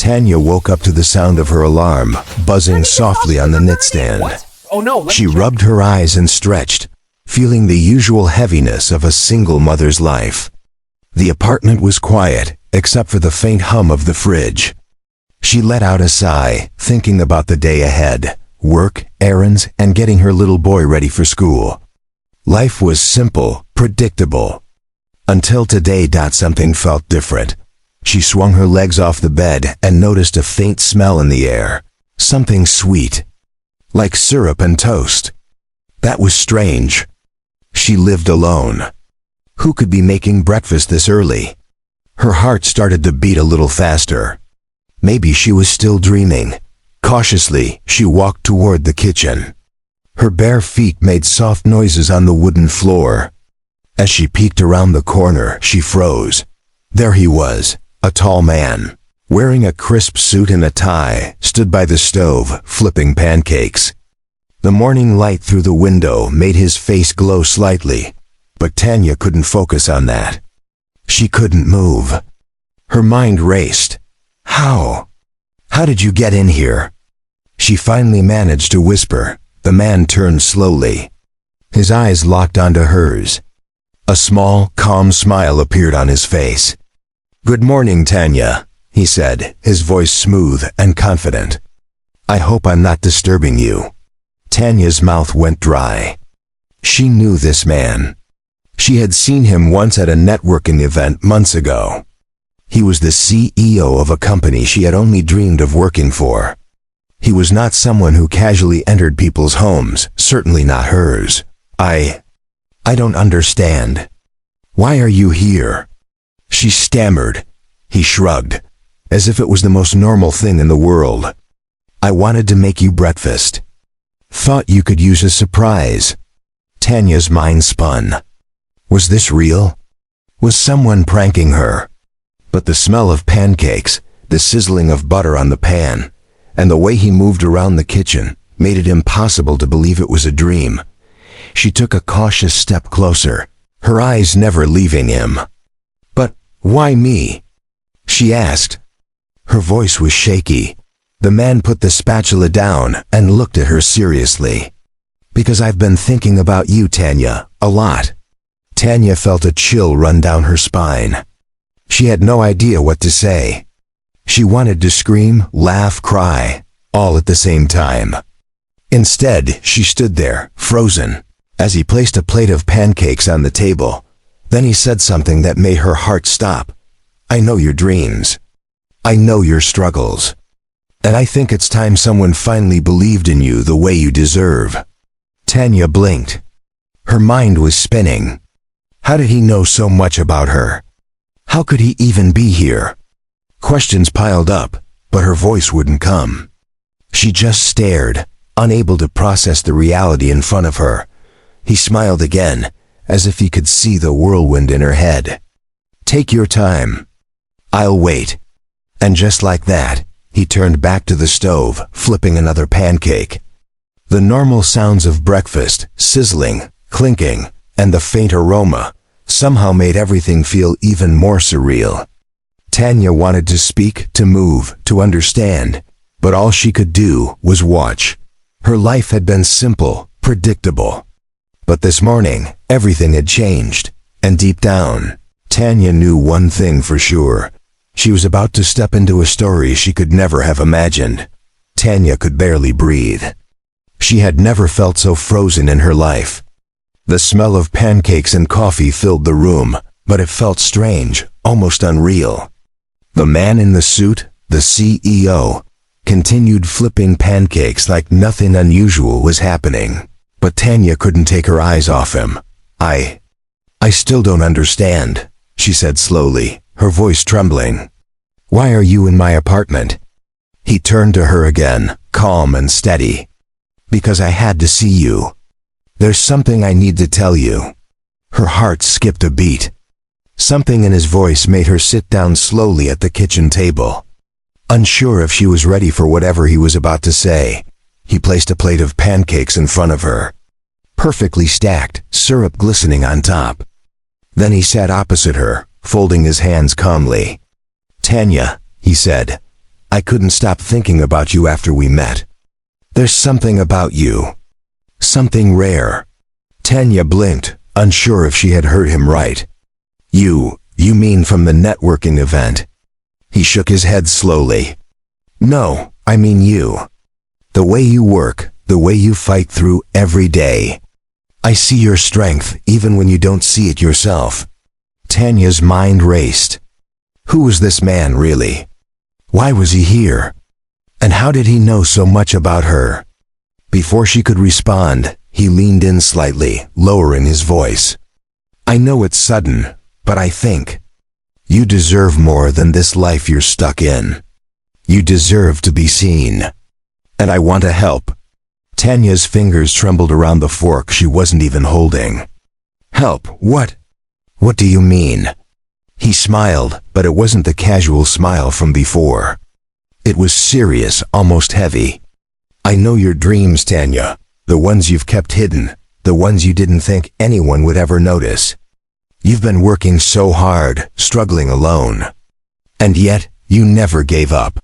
Tanya woke up to the sound of her alarm, buzzing softly on the nightstand. Oh no, She rubbed her eyes and stretched, feeling the usual heaviness of a single mother's life. The apartment was quiet, except for the faint hum of the fridge. She let out a sigh, thinking about the day ahead, work, errands, and getting her little boy ready for school. Life was simple, predictable. Until today. Something felt different. She swung her legs off the bed and noticed a faint smell in the air. Something sweet. Like syrup and toast. That was strange. She lived alone. Who could be making breakfast this early? Her heart started to beat a little faster. Maybe she was still dreaming. Cautiously, she walked toward the kitchen. Her bare feet made soft noises on the wooden floor. As she peeked around the corner, she froze. There he was, a tall man, wearing a crisp suit and a tie, stood by the stove, flipping pancakes. The morning light through the window made his face glow slightly, but Tanya couldn't focus on that. She couldn't move. Her mind raced. How? How did you get in here? She finally managed to whisper. The man turned slowly. His eyes locked onto hers. A small, calm smile appeared on his face. "Good morning, Tanya," he said, his voice smooth and confident. "I hope I'm not disturbing you." Tanya's mouth went dry. She knew this man. She had seen him once at a networking event months ago. He was the CEO of a company she had only dreamed of working for. He was not someone who casually entered people's homes, certainly not hers. I don't understand. Why are you here?" She stammered. He shrugged, as if it was the most normal thing in the world. "I wanted to make you breakfast. Thought you could use a surprise." Tanya's mind spun. Was this real? Was someone pranking her? But the smell of pancakes, the sizzling of butter on the pan, and the way he moved around the kitchen made it impossible to believe it was a dream. She took a cautious step closer, her eyes never leaving him. "But why me?" she asked. Her voice was shaky. The man put the spatula down and looked at her seriously. "Because I've been thinking about you, Tanya, a lot." Tanya felt a chill run down her spine. She had no idea what to say. She wanted to scream, laugh, cry, all at the same time. Instead, she stood there, frozen, as he placed a plate of pancakes on the table. Then he said something that made her heart stop. "I know your dreams. I know your struggles. And I think it's time someone finally believed in you the way you deserve." Tanya blinked. Her mind was spinning. How did he know so much about her? How could he even be here? Questions piled up, but her voice wouldn't come. She just stared, unable to process the reality in front of her. He smiled again, as if he could see the whirlwind in her head. "Take your time. I'll wait." And just like that, he turned back to the stove, flipping another pancake. The normal sounds of breakfast, sizzling, clinking, and the faint aroma, somehow made everything feel even more surreal. Tanya wanted to speak, to move, to understand, but all she could do was watch. Her life had been simple, predictable. But this morning, everything had changed, and deep down, Tanya knew one thing for sure. She was about to step into a story she could never have imagined. Tanya could barely breathe. She had never felt so frozen in her life. The smell of pancakes and coffee filled the room, but it felt strange, almost unreal. The man in the suit, the CEO, continued flipping pancakes like nothing unusual was happening. But Tanya couldn't take her eyes off him. I still don't understand," she said slowly, her voice trembling. "Why are you in my apartment?" He turned to her again, calm and steady. "Because I had to see you. There's something I need to tell you." Her heart skipped a beat. Something in his voice made her sit down slowly at the kitchen table. Unsure if she was ready for whatever he was about to say, he placed a plate of pancakes in front of her. Perfectly stacked, syrup glistening on top. Then he sat opposite her, folding his hands calmly. "Tanya," he said, I couldn't stop thinking about you after we met. There's something about you. Something rare. Tanya blinked, unsure if she had heard him right. You mean from the networking event? He shook his head slowly. No, I mean you. The way you work, the way you fight through every day. I see your strength even when you don't see it yourself. Tanya's mind raced. Who was this man really? Why was he here? And how did he know so much about her? Before she could respond, he leaned in slightly, lowering his voice. I know it's sudden, but I think you deserve more than this life you're stuck in. You deserve to be seen. And I want to help. Tanya's fingers trembled around the fork she wasn't even holding. Help, what? What do you mean? He smiled, but it wasn't the casual smile from before. It was serious, almost heavy. I know your dreams, Tanya. The ones you've kept hidden. The ones you didn't think anyone would ever notice. You've been working so hard, struggling alone. And yet, you never gave up.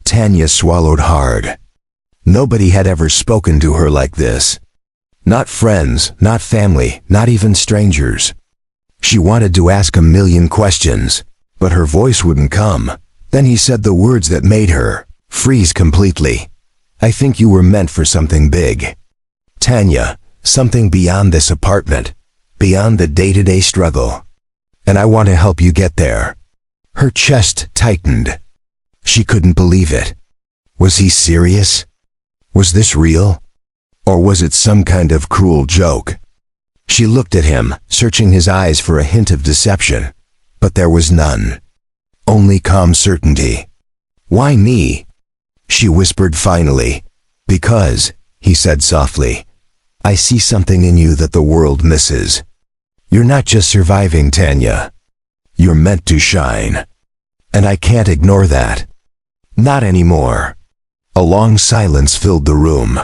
Tanya swallowed hard. Nobody had ever spoken to her like this. Not friends, not family, not even strangers. She wanted to ask a million questions, but her voice wouldn't come. Then he said the words that made her freeze completely. I think you were meant for something big. Tanya, something beyond this apartment, beyond the day-to-day struggle. And I want to help you get there. Her chest tightened. She couldn't believe it. Was he serious? Was this real? Or was it some kind of cruel joke? She looked at him, searching his eyes for a hint of deception, but there was none. Only calm certainty. Why me? She whispered finally. Because, he said softly, I see something in you that the world misses. You're not just surviving, Tanya. You're meant to shine. And I can't ignore that. Not anymore. A long silence filled the room.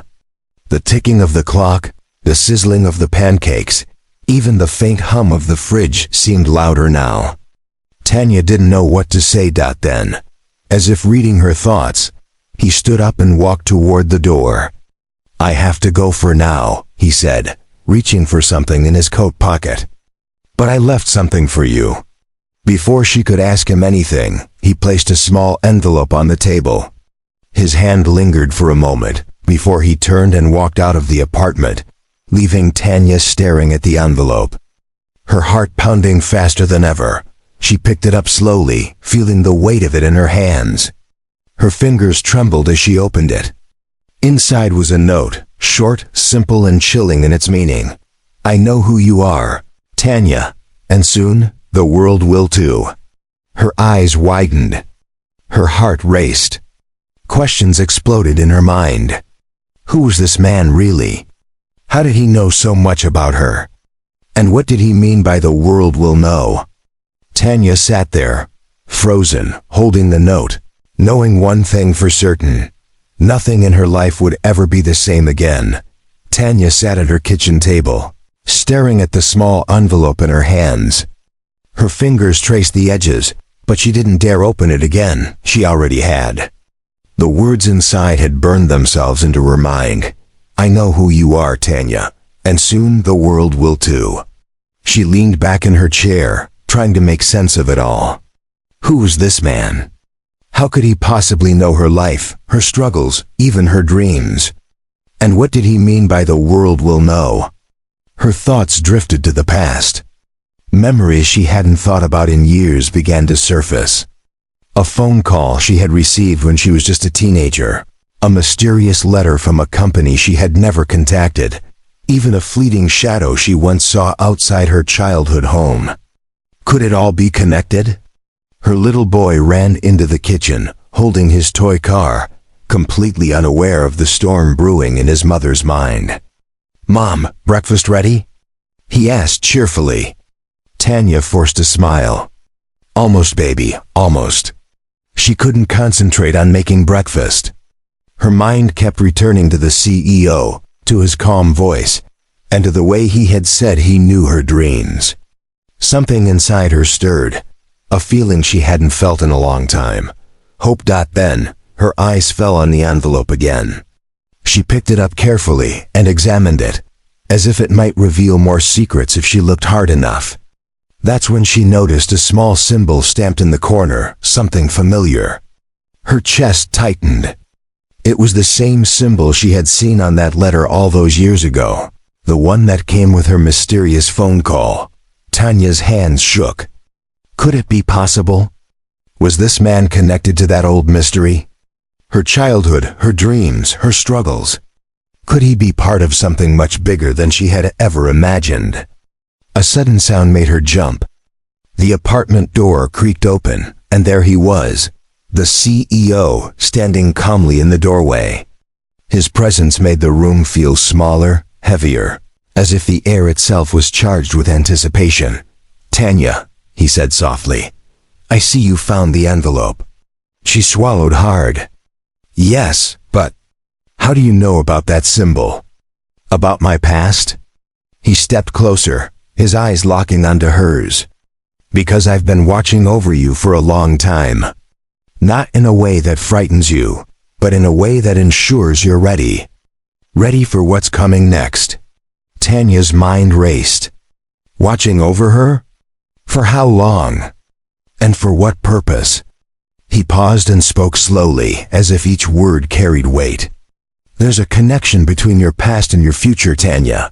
The ticking of the clock, the sizzling of the pancakes, even the faint hum of the fridge seemed louder now. Tanya didn't know what to say then. As if reading her thoughts, he stood up and walked toward the door. I have to go for now, he said, reaching for something in his coat pocket. But I left something for you. Before she could ask him anything, he placed a small envelope on the table. His hand lingered for a moment, before he turned and walked out of the apartment, leaving Tanya staring at the envelope. Her heart pounding faster than ever, she picked it up slowly, feeling the weight of it in her hands. Her fingers trembled as she opened it. Inside was a note, short, simple, and chilling in its meaning. I know who you are, Tanya, and soon, the world will too. Her eyes widened. Her heart raced. Questions exploded in her mind. Who was this man really? How did he know so much about her? And what did he mean by the world will know? Tanya sat there, frozen, holding the note, knowing one thing for certain. Nothing in her life would ever be the same again. Tanya sat at her kitchen table, staring at the small envelope in her hands. Her fingers traced the edges, but she didn't dare open it again. She already had. The words inside had burned themselves into her mind. I know who you are, Tanya, and soon the world will too. She leaned back in her chair, trying to make sense of it all. Who was this man? How could he possibly know her life, her struggles, even her dreams? And what did he mean by the world will know? Her thoughts drifted to the past. Memories she hadn't thought about in years began to surface. A phone call she had received when she was just a teenager. A mysterious letter from a company she had never contacted. Even a fleeting shadow she once saw outside her childhood home. Could it all be connected? Her little boy ran into the kitchen, holding his toy car, completely unaware of the storm brewing in his mother's mind. Mom, breakfast ready? He asked cheerfully. Tanya forced a smile. Almost, baby, almost. She couldn't concentrate on making breakfast. Her mind kept returning to the CEO, to his calm voice, and to the way he had said he knew her dreams. Something inside her stirred, a feeling she hadn't felt in a long time, Hope. Then, her eyes fell on the envelope again. She picked it up carefully and examined it, as if it might reveal more secrets if she looked hard enough. That's when she noticed a small symbol stamped in the corner, something familiar. Her chest tightened. It was the same symbol she had seen on that letter all those years ago, the one that came with her mysterious phone call. Tanya's hands shook. Could it be possible? Was this man connected to that old mystery? Her childhood, her dreams, her struggles. Could he be part of something much bigger than she had ever imagined? A sudden sound made her jump. The apartment door creaked open, and there he was, the CEO, standing calmly in the doorway. His presence made the room feel smaller, heavier, as if the air itself was charged with anticipation. "Tanya," he said softly, "I see you found the envelope." She swallowed hard. "Yes, but how do you know about that symbol? About my past?" He stepped closer, his eyes locking onto hers. "Because I've been watching over you for a long time. Not in a way that frightens you, but in a way that ensures you're ready. Ready for what's coming next." Tanya's mind raced. Watching over her? For how long? And for what purpose? He paused and spoke slowly, as if each word carried weight. "There's a connection between your past and your future, Tanya.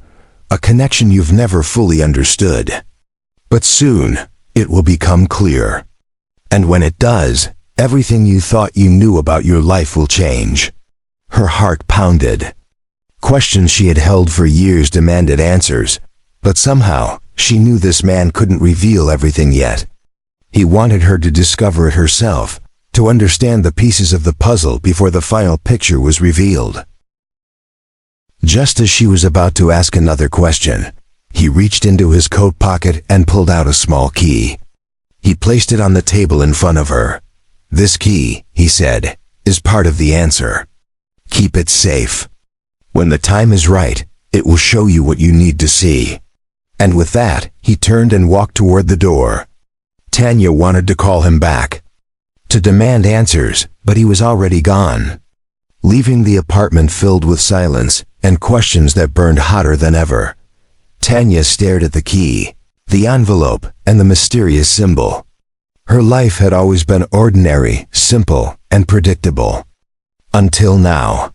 A connection you've never fully understood. But soon, it will become clear. And when it does, everything you thought you knew about your life will change." Her heart pounded. Questions she had held for years demanded answers, but somehow, she knew this man couldn't reveal everything yet. He wanted her to discover it herself, to understand the pieces of the puzzle before the final picture was revealed. Just as she was about to ask another question, he reached into his coat pocket and pulled out a small key. He placed it on the table in front of her. "This key," he said, "is part of the answer. Keep it safe. When the time is right, it will show you what you need to see." And with that, he turned and walked toward the door. Tanya wanted to call him back, to demand answers, but he was already gone, leaving the apartment filled with silence and questions that burned hotter than ever. Tanya stared at the key, the envelope, and the mysterious symbol. Her life had always been ordinary, simple, and predictable. Until now.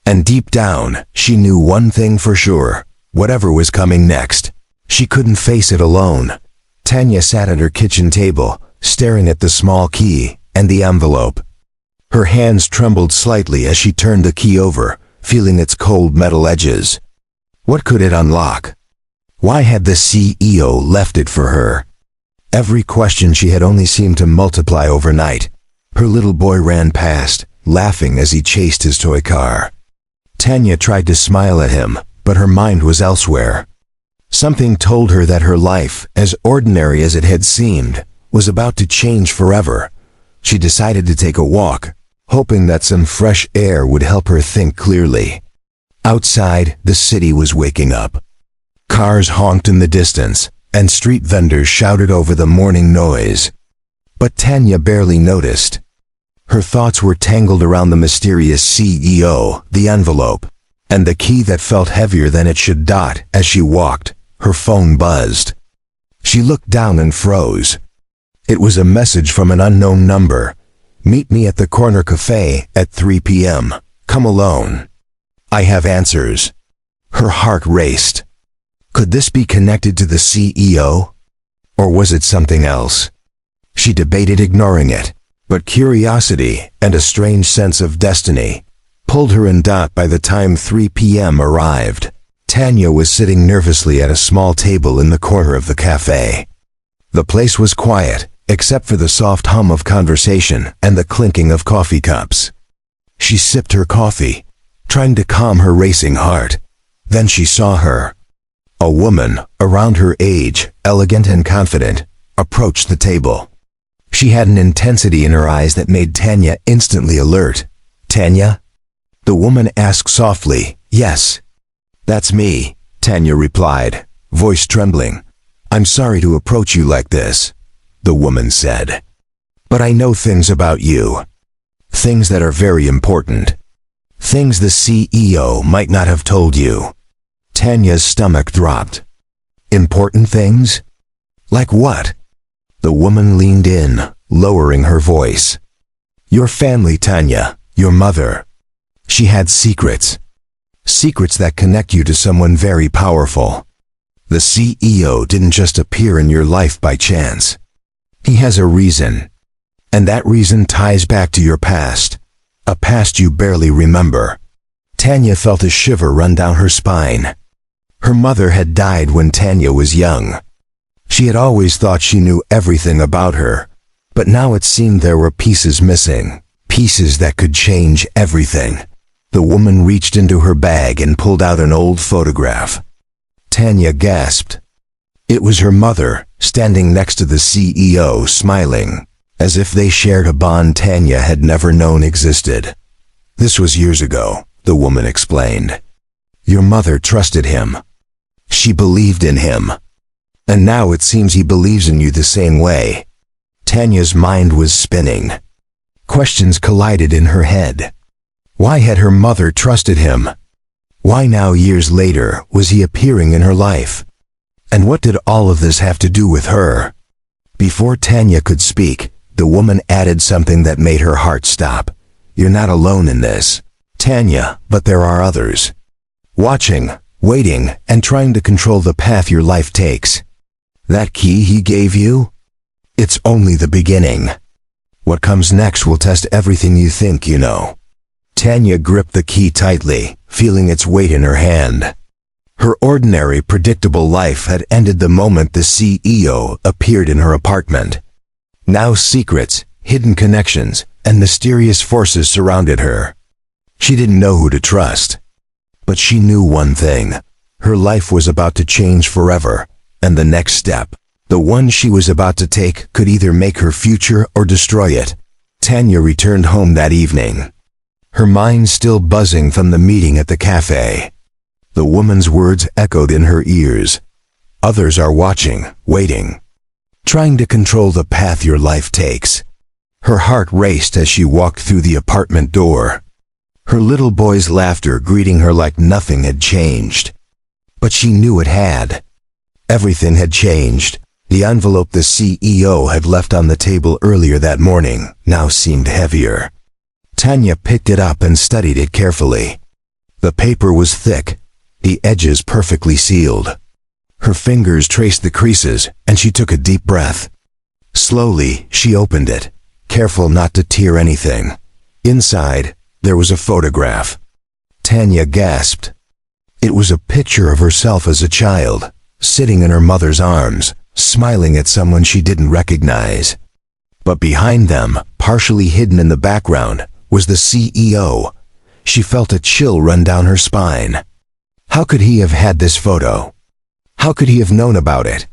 And deep down, she knew one thing for sure: whatever was coming next, she couldn't face it alone. Tanya sat at her kitchen table, staring at the small key and the envelope. Her hands trembled slightly as she turned the key over, feeling its cold metal edges. What could it unlock? Why had the CEO left it for her? Every question she had only seemed to multiply overnight. Her little boy ran past, laughing as he chased his toy car. Tanya tried to smile at him, but her mind was elsewhere. Something told her that her life, as ordinary as it had seemed, was about to change forever. She decided to take a walk, hoping that some fresh air would help her think clearly. Outside, the city was waking up. Cars honked in the distance, and street vendors shouted over the morning noise. But Tanya barely noticed. Her thoughts were tangled around the mysterious CEO, the envelope, and the key that felt heavier than it should. As she walked, her phone buzzed. She looked down and froze. It was a message from an unknown number. "Meet me at the corner cafe at 3 p.m. Come alone. I have answers." Her heart raced. Could this be connected to the CEO? Or was it something else? She debated ignoring it, but curiosity and a strange sense of destiny pulled her in. By the time 3 p.m. arrived, Tanya was sitting nervously at a small table in the corner of the cafe. The place was quiet, except for the soft hum of conversation and the clinking of coffee cups. She sipped her coffee, trying to calm her racing heart. Then she saw her. A woman, around her age, elegant and confident, approached the table. She had an intensity in her eyes that made Tanya instantly alert. "Tanya?" The woman asked softly. "Yes. That's me," Tanya replied, voice trembling. "I'm sorry to approach you like this," the woman said. "But I know things about you. Things that are very important. Things the CEO might not have told you. Tanya's stomach dropped. Important things? Like what? The woman leaned in, lowering her voice. Your family, Tanya, your mother. She had secrets. Secrets that connect you to someone very powerful. The CEO didn't just appear in your life by chance. He has a reason. And that reason ties back to your past. A past you barely remember. Tanya felt a shiver run down her spine. Her mother had died when Tanya was young. She had always thought she knew everything about her, but now it seemed there were pieces missing, pieces that could change everything. The woman reached into her bag and pulled out an old photograph. Tanya gasped. It was her mother, standing next to the CEO, smiling, as if they shared a bond Tanya had never known existed. This was years ago, the woman explained. Your mother trusted him. She believed in him. And now it seems he believes in you the same way. Tanya's mind was spinning. Questions collided in her head. Why had her mother trusted him? Why now, years later, was he appearing in her life? And what did all of this have to do with her? Before Tanya could speak, the woman added something that made her heart stop. You're not alone in this, Tanya, but there are others. Watching, waiting, and trying to control the path your life takes. That key he gave you? It's only the beginning. What comes next will test everything you think you know. Tanya gripped the key tightly, feeling its weight in her hand. Her ordinary, predictable life had ended the moment the CEO appeared in her apartment. Now secrets, hidden connections, and mysterious forces surrounded her. She didn't know who to trust. But she knew one thing. Her life was about to change forever, and the next step, the one she was about to take, could either make her future or destroy it. Tanya returned home that evening, her mind still buzzing from the meeting at the cafe. The woman's words echoed in her ears. Others are watching, waiting, trying to control the path your life takes. Her heart raced as she walked through the apartment door. Her little boy's laughter greeting her like nothing had changed. But she knew it had. Everything had changed. The envelope the CEO had left on the table earlier that morning now seemed heavier. Tanya picked it up and studied it carefully. The paper was thick, the edges perfectly sealed. Her fingers traced the creases, and she took a deep breath. Slowly, she opened it, careful not to tear anything. Inside, there was a photograph. Tanya gasped. It was a picture of herself as a child, sitting in her mother's arms, smiling at someone she didn't recognize. But behind them, partially hidden in the background, was the CEO. She felt a chill run down her spine. How could he have had this photo? How could he have known about it?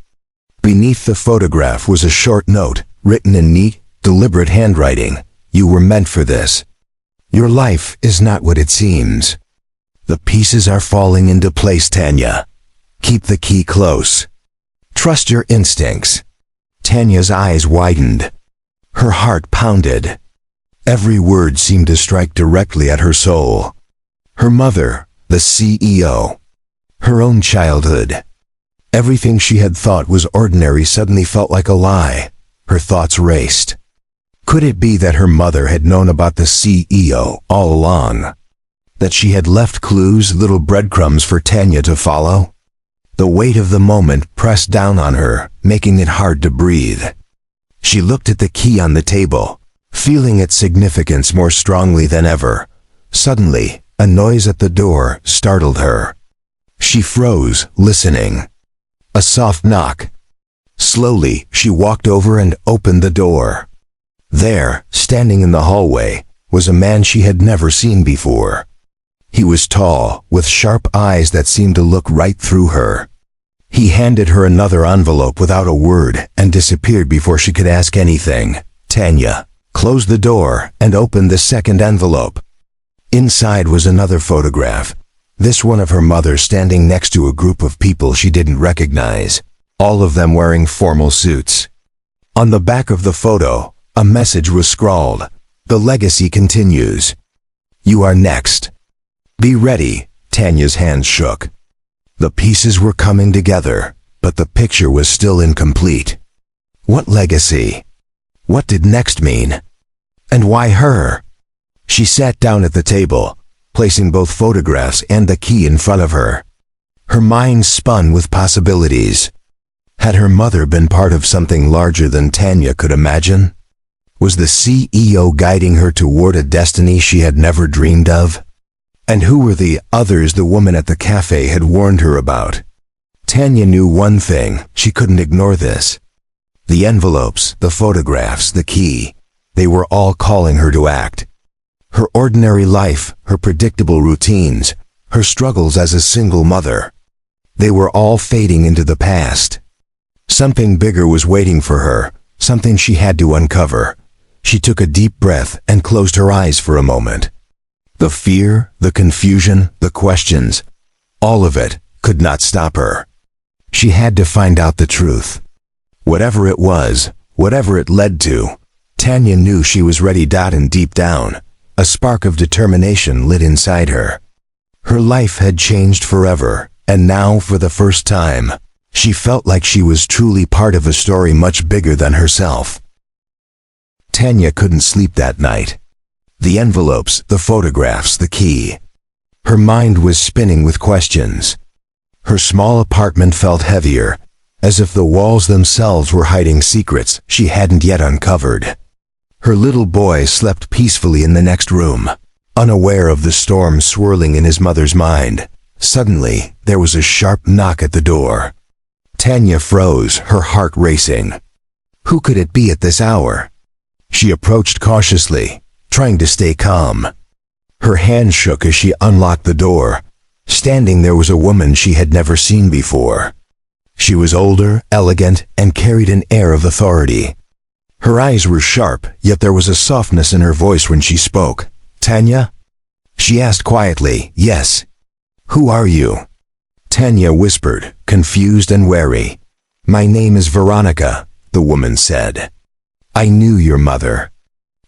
Beneath the photograph was a short note, written in neat, deliberate handwriting. You were meant for this. Your life is not what it seems. The pieces are falling into place, Tanya. Keep the key close. Trust your instincts. Tanya's eyes widened. Her heart pounded. Every word seemed to strike directly at her soul. Her mother, the CEO. Her own childhood. Everything she had thought was ordinary suddenly felt like a lie. Her thoughts raced. Could it be that her mother had known about the CEO all along? That she had left clues, little breadcrumbs for Tanya to follow? The weight of the moment pressed down on her, making it hard to breathe. She looked at the key on the table, feeling its significance more strongly than ever. Suddenly, a noise at the door startled her. She froze, listening. A soft knock. Slowly, she walked over and opened the door. There, standing in the hallway, was a man she had never seen before. He was tall, with sharp eyes that seemed to look right through her. He handed her another envelope without a word and disappeared before she could ask anything. Tanya closed the door and opened the second envelope. Inside was another photograph, this one of her mother standing next to a group of people she didn't recognize, all of them wearing formal suits. On the back of the photo, a message was scrawled, The legacy continues. You are next. Be ready. Tanya's hands shook. The pieces were coming together, but the picture was still incomplete. What legacy? What did next mean? And why her? She sat down at the table, placing both photographs and the key in front of her. Her mind spun with possibilities. Had her mother been part of something larger than Tanya could imagine? Was the CEO guiding her toward a destiny she had never dreamed of? And who were the others the woman at the cafe had warned her about? Tanya knew one thing: she couldn't ignore this. The envelopes, the photographs, the key, they were all calling her to act. Her ordinary life, her predictable routines, her struggles as a single mother, they were all fading into the past. Something bigger was waiting for her, something she had to uncover. She took a deep breath and closed her eyes for a moment. The fear, the confusion, the questions, all of it could not stop her. She had to find out the truth. Whatever it was, whatever it led to, Tanya knew she was ready. And deep down, a spark of determination lit inside her. Her life had changed forever, and now, for the first time, she felt like she was truly part of a story much bigger than herself. Tanya couldn't sleep that night. The envelopes, the photographs, the key. Her mind was spinning with questions. Her small apartment felt heavier, as if the walls themselves were hiding secrets she hadn't yet uncovered. Her little boy slept peacefully in the next room, unaware of the storm swirling in his mother's mind. Suddenly, there was a sharp knock at the door. Tanya froze, her heart racing. Who could it be at this hour? She approached cautiously, trying to stay calm. Her hand shook as she unlocked the door. Standing there was a woman she had never seen before. She was older, elegant, and carried an air of authority. Her eyes were sharp, yet there was a softness in her voice when she spoke. "Tanya?" She asked quietly. "Yes." "Who are you?" Tanya whispered, confused and wary. "My name is Veronica," the woman said. "I knew your mother.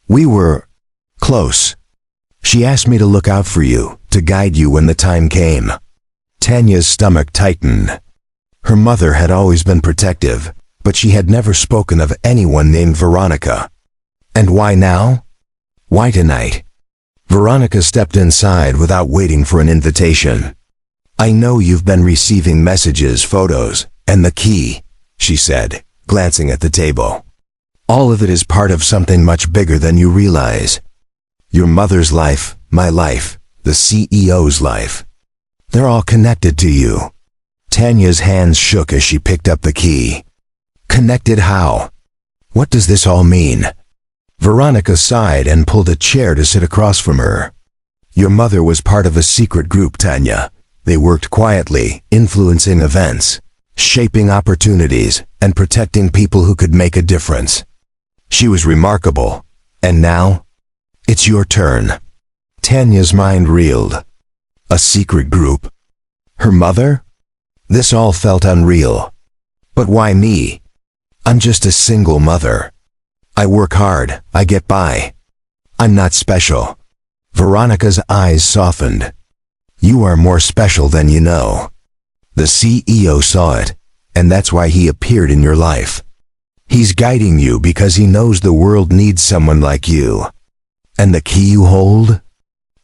We were close. She asked me to look out for you, to guide you when the time came." Tanya's stomach tightened. Her mother had always been protective, but she had never spoken of anyone named Veronica. And why now? Why tonight? Veronica stepped inside without waiting for an invitation. "I know you've been receiving messages, photos, and the key," she said, glancing at the table. "All of it is part of something much bigger than you realize. Your mother's life, my life, the CEO's life. They're all connected to you." Tanya's hands shook as she picked up the key. "Connected how? What does this all mean?" Veronica sighed and pulled a chair to sit across from her. "Your mother was part of a secret group, Tanya. They worked quietly, influencing events, shaping opportunities, and protecting people who could make a difference. She was remarkable. And now, it's your turn." Tanya's mind reeled. A secret group? Her mother? This all felt unreal. But why me? I'm just a single mother. I work hard, I get by. I'm not special. Veronica's eyes softened. "You are more special than you know." The CEO saw it, and that's why he appeared in your life. He's guiding you because he knows the world needs someone like you. And the key you hold?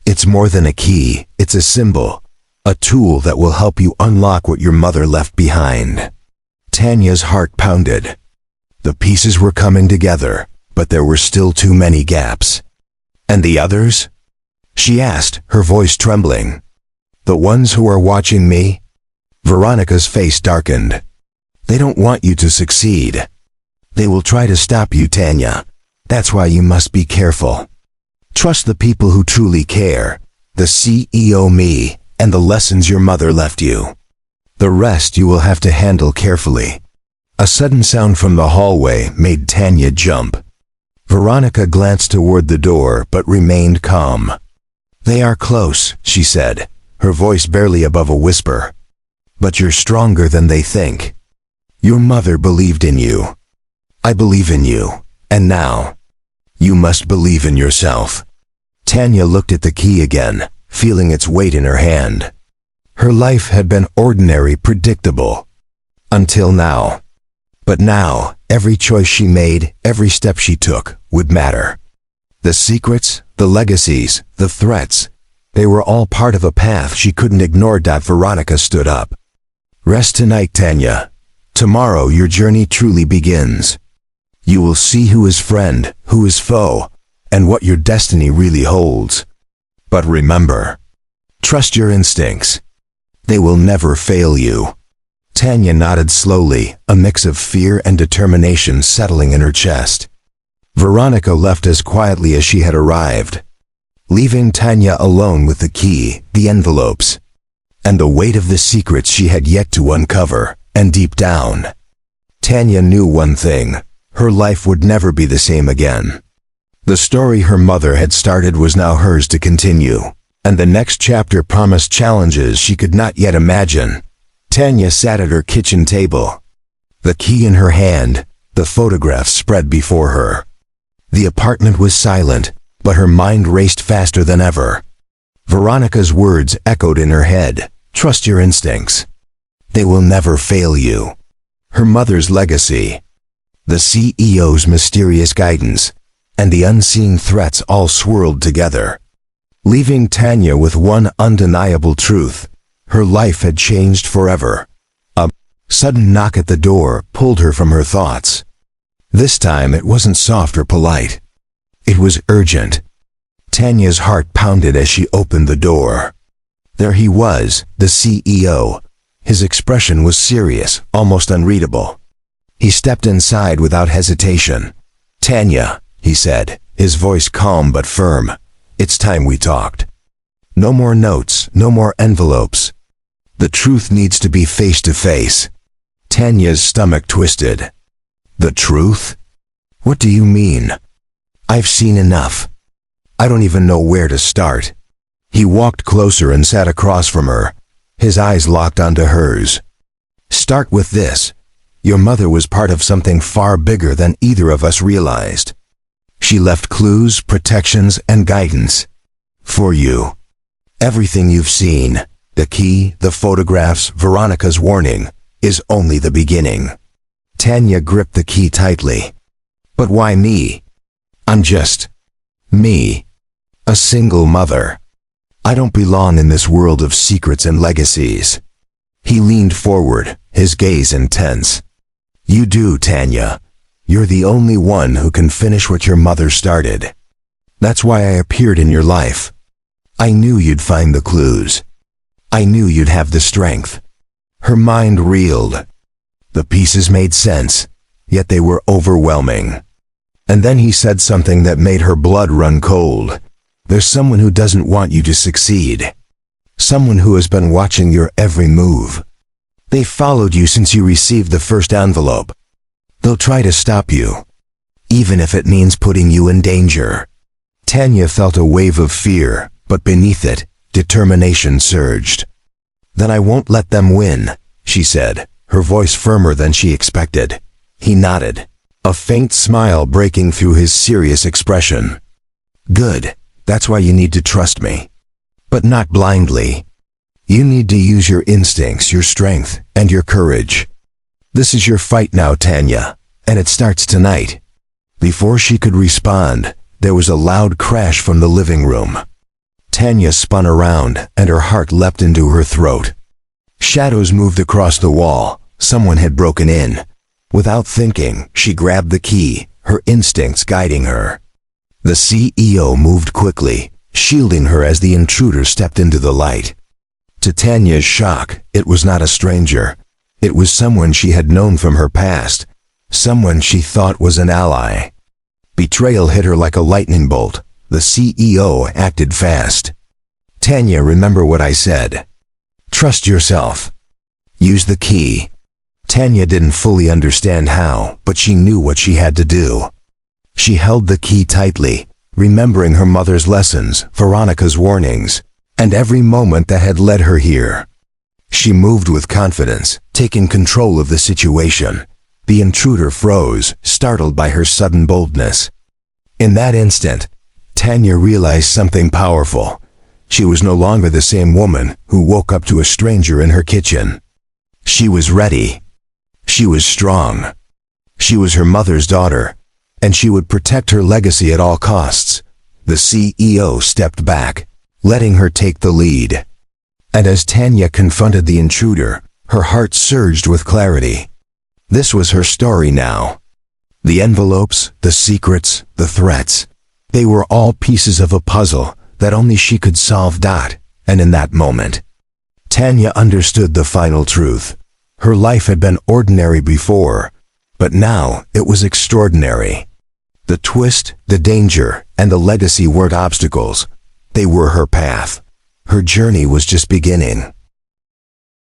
It's more than a key, it's a symbol, a tool that will help you unlock what your mother left behind. Tanya's heart pounded. The pieces were coming together, but there were still too many gaps. "And the others?" she asked, her voice trembling. "The ones who are watching me?" Veronica's face darkened. "They don't want you to succeed. They will try to stop you, Tanya. That's why you must be careful. Trust the people who truly care, the CEO me, and the lessons your mother left you. The rest you will have to handle carefully." A sudden sound from the hallway made Tanya jump. Veronica glanced toward the door but remained calm. "They are close," she said, her voice barely above a whisper. "But you're stronger than they think. Your mother believed in you. I believe in you. And now, You must believe in yourself. Tanya looked at the key again, feeling its weight in her hand. Her life had been ordinary, predictable. Until now. But now, every choice she made, every step she took, would matter. The secrets, the legacies, the threats, they were all part of a path she couldn't ignore. Veronica stood up. Rest tonight, Tanya. Tomorrow your journey truly begins. You will see who is friend, who is foe, and what your destiny really holds. But remember, trust your instincts. They will never fail you. Tanya nodded slowly, a mix of fear and determination settling in her chest. Veronica left as quietly as she had arrived, leaving Tanya alone with the key, the envelopes, and the weight of the secrets she had yet to uncover. And deep down, Tanya knew one thing: her life would never be the same again. The story her mother had started was now hers to continue, and the next chapter promised challenges she could not yet imagine. Tanya sat at her kitchen table, the key in her hand, the photographs spread before her. The apartment was silent, but her mind raced faster than ever. Veronica's words echoed in her head: trust your instincts. They will never fail you. Her mother's legacy, the CEO's mysterious guidance, and the unseen threats all swirled together, leaving Tanya with one undeniable truth: her life had changed forever. A sudden knock at the door pulled her from her thoughts. This time it wasn't soft or polite. It was urgent. Tanya's heart pounded as she opened the door. There he was, the CEO. His expression was serious, almost unreadable. He stepped inside without hesitation. "Tanya," he said, his voice calm but firm, "it's time we talked. No more notes, no more envelopes. The truth needs to be face to face." Tanya's stomach twisted. "The truth? What do you mean? I've seen enough. I don't even know where to start." He walked closer and sat across from her, his eyes locked onto hers. "Start with this. Your mother was part of something far bigger than either of us realized. She left clues, protections, and guidance. For you. Everything you've seen, the key, the photographs, Veronica's warning, is only the beginning." Tanya gripped the key tightly. "But why me? I'm just me. A single mother. I don't belong in this world of secrets and legacies." He leaned forward, his gaze intense. "You do, Tanya. You're the only one who can finish what your mother started. That's why I appeared in your life. I knew you'd find the clues. I knew you'd have the strength." Her mind reeled. The pieces made sense, yet they were overwhelming. And then he said something that made her blood run cold. "There's someone who doesn't want you to succeed. Someone who has been watching your every move. They followed you since you received the first envelope. They'll try to stop you, even if it means putting you in danger." Tanya felt a wave of fear, but beneath it, determination surged. "Then I won't let them win," she said, her voice firmer than she expected. He nodded, a faint smile breaking through his serious expression. "Good. That's why you need to trust me. But not blindly. You need to use your instincts, your strength, and your courage. This is your fight now, Tanya, and it starts tonight." Before she could respond, there was a loud crash from the living room. Tanya spun around, and her heart leapt into her throat. Shadows moved across the wall. Someone had broken in. Without thinking, she grabbed the key, her instincts guiding her. The CEO moved quickly, shielding her as the intruder stepped into the light. To Tanya's shock, it was not a stranger. It was someone she had known from her past, someone she thought was an ally. Betrayal hit her like a lightning bolt. The CEO acted fast. "Tanya, remember what I said. Trust yourself. Use the key." Tanya didn't fully understand how, but she knew what she had to do. She held the key tightly, remembering her mother's lessons, Veronica's warnings, and every moment that had led her here. She moved with confidence, taking control of the situation. The intruder froze, startled by her sudden boldness. In that instant, Tanya realized something powerful. She was no longer the same woman who woke up to a stranger in her kitchen. She was ready. She was strong. She was her mother's daughter, and she would protect her legacy at all costs. The CEO stepped back, letting her take the lead. And as Tanya confronted the intruder, her heart surged with clarity. This was her story now. The envelopes, the secrets, the threats, they were all pieces of a puzzle that only she could solve. And in that moment, Tanya understood the final truth. Her life had been ordinary before, but now it was extraordinary. The twist, the danger, and the legacy weren't obstacles. They were her path. Her journey was just beginning.